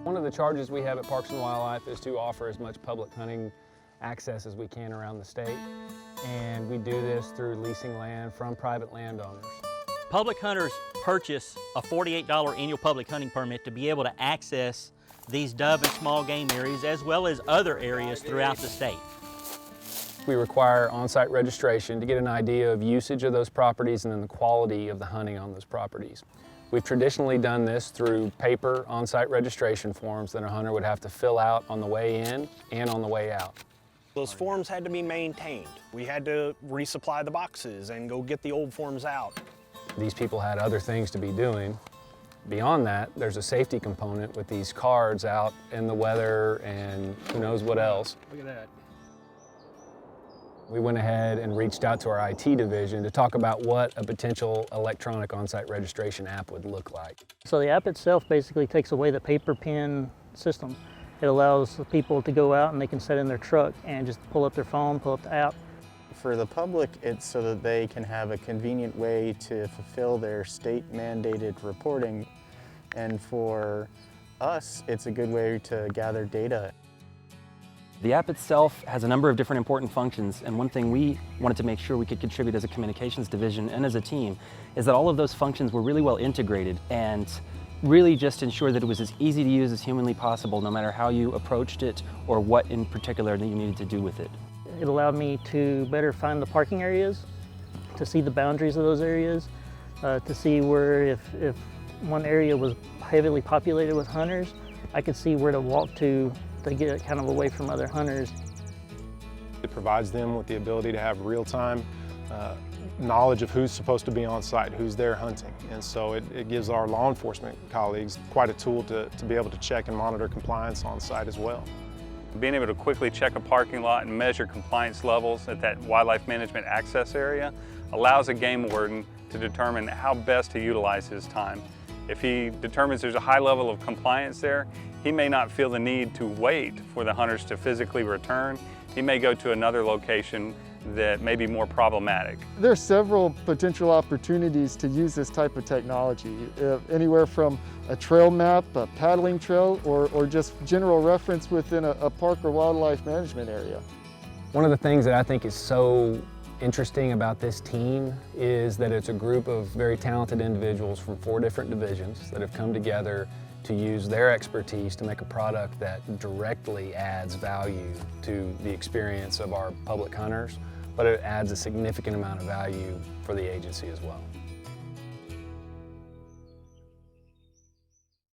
One of the charges we have at Parks and Wildlife is to offer as much public hunting access as we can around the state, and we do this through leasing land from private landowners. Public hunters purchase a $48 annual public hunting permit to be able to access these dove and small game areas as well as other areas throughout the state. We require on-site registration to get an idea of usage of those properties and then the quality of the hunting on those properties. We've traditionally done this through paper on-site registration forms that a hunter would have to fill out on the way in and on the way out. Those forms had to be maintained. We had to resupply the boxes and go get the old forms out. These people had other things to be doing. Beyond that, there's a safety component with these cards out in the weather and who knows what else. Look at that. We went ahead and reached out to our IT division to talk about what a potential electronic on-site registration app would look like. So the app itself basically takes away the paper pen system. It allows the people to go out and they can sit in their truck and just pull up their phone, pull up the app. For the public, it's so that they can have a convenient way to fulfill their state-mandated reporting. And for us, it's a good way to gather data. The app itself has a number of different important functions, and one thing we wanted to make sure we could contribute as a communications division and as a team is that all of those functions were really well integrated and really just ensure that it was as easy to use as humanly possible, no matter how you approached it or what in particular that you needed to do with it. It allowed me to better find the parking areas, to see the boundaries of those areas, to see where if one area was heavily populated with hunters, I could see where to walk to get kind of away from other hunters. It provides them with the ability to have real-time knowledge of who's supposed to be on site, who's there hunting. And so it gives our law enforcement colleagues quite a tool to be able to check and monitor compliance on site as well. Being able to quickly check a parking lot and measure compliance levels at that wildlife management access area allows a game warden to determine how best to utilize his time. If he determines there's a high level of compliance there, he may not feel the need to wait for the hunters to physically return. He may go to another location that may be more problematic. There are several potential opportunities to use this type of technology, anywhere from a trail map, a paddling trail, or just general reference within a park or wildlife management area. One of the things that I think is so interesting about this team is that it's a group of very talented individuals from 4 different divisions that have come together to use their expertise to make a product that directly adds value to the experience of our public hunters, but it adds a significant amount of value for the agency as well.